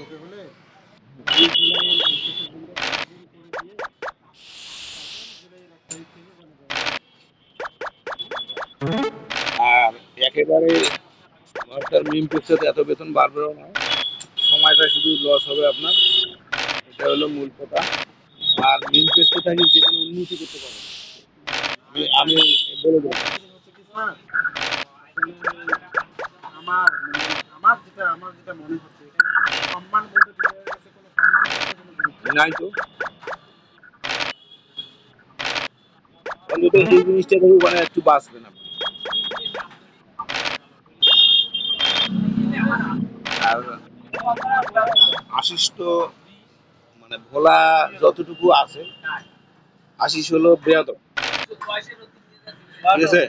ওকে বলে ২ জুলাইয়ের ২১শে জুলাই মঞ্জুর করে দিয়ে তারপর জুলাইয়ের ১ তারিখ থেকে আর একেবারে সরকার মিম পেক্সেতে এত বেতন বাড়বেও না, সময়টা শুধু লস হবে আপনার, এটা হলো মূল কথা। আর মিম পেক্সে থাকি যে কোনো উন্নতি করতে পারবেন, আমি বলে দেবো। আসলে হচ্ছে কি স্যার, আসলে আমার যেটা মনে হচ্ছে এখানে কোনো সম্মান বলতে ডিলারের কাছে কোনো সম্মান বলতে কোনো জিনিস নেই। নাই তো, অন্তত এই জিনিসটা থেকে মানে একটু বাঁচবেন আপনি। আর আশিস তো মানে ভোলা যতটুকু আছে, আশিস হলো বেয়াদব, ঠিক আছে,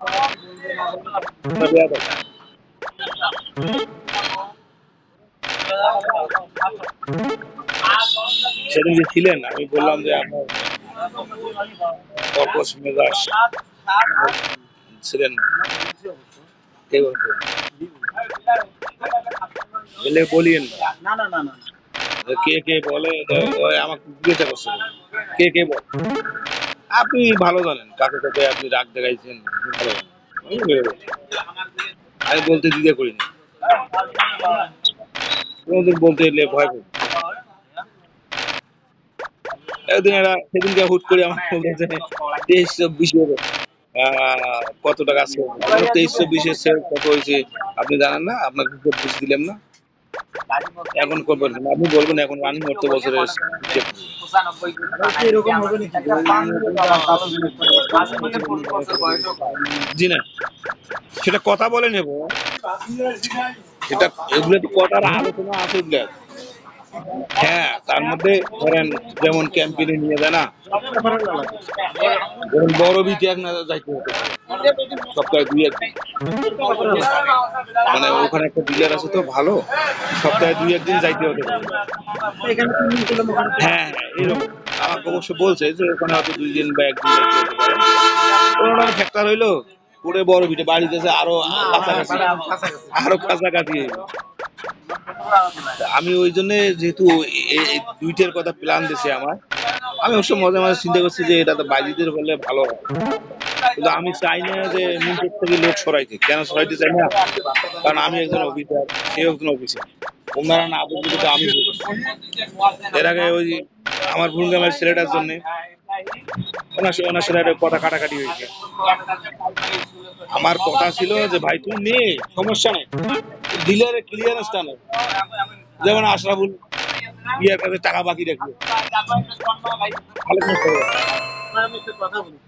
ওরা কি বলবে না বলবে ওটা বেয়াদব। সেদিন যে ছিলেন আমি বললাম যে আপনার কর্কশ মেজাজ ছিলেন না, না বুঝছি অবশ্য। কে বলতো জি বলছি। বলে বলিয়েন না। না না না না না। কে কে বলে ওই আমাকে জিজ্ঞাসা করছে কে কে বলে, আপনি ভালো জানেন কাকে কাকে আপনি রাগ দেখাইছেন, আপনি ভালো জানেন। আমি বলে বলছি, আমি বলতে দ্বিধা করিনি, কোনোদিন বলতে এলে ভয় করি। একদিন এরা সেদিনকে হুট করে আমার বলতেছে 23-24 কত টাকা আছে, 23-24 সেল কত হয়েছে আপনি জানেন না, আপনাকে বুঝে দিলাম না, এখন করবেন না। আপনি বলবেন এখন রানিং করতে বছরের হিসেব। আবার কি এরকম হবে নাকি যে ওই নতুন যারা কাজ শুরু করে তাদের মধ্যে কোনো জায়গা থেকে দিবে? জি না, সেটা কথা বলে নেব, এটা এগুলো তো কথার আলোচনা আছে এগুলো। হ্যাঁ, তার মধ্যে ধরেন যেমন ক্যাম্পেইনে নিয়ে যায় না, ধরেন বড় বিটি এক না যাইতে হতো সপ্তাহে 2-1 দিন, মানে ওখানে একটা ডিলার আছে তো ভালো, সপ্তাহে 2-1 দিন যাইতে হতো। এখানে 3 দিন করলাম ওখানে 3 হ্যাঁ হ্যাঁ, এরকম আমাকে অবশ্য বলছে যে ওখানে হয়তো 2 দিন বা 1 দিন যাইতে হতে পারে। ওরা ফ্যাক্টর হইলো পুরো বড় বিটে বাড়িতেছে আরো কাছাকাছি, আরো কাছাকাছি হইলো। আমি ওই জন্য যেহেতু এই দুইটার কথা প্ল্যান দিছে আমার, আমি অবশ্য মাঝে মাঝে চিন্তা করছি যে এটা তো বাইজিদের হলে ভালো হয়, কিন্তু আমি চাই না যে মিন্টের থেকে লোক সরাইতে, কেন সরাইতে চাই না, কারণ আমি একজন অফিসার, সে একজন অফিসার, ওনারা না বুঝলে তো আমি বুঝি। এর আগে ওই আমার ভুলগামের ছেলেটার জন্য ওনার সাথে একটা কথা কাটাকাটি হয়েছে। আমার কথা ছিল যে ভাই তুই নে, সমস্যা নেই, ডিলারের ক্লিয়ারেন্সটা নেই, যেমন আশরাফুল ইয়ার কাছে টাকা বাকি রাখলো, ভালো করে করবে। আমি একটা কথা বলি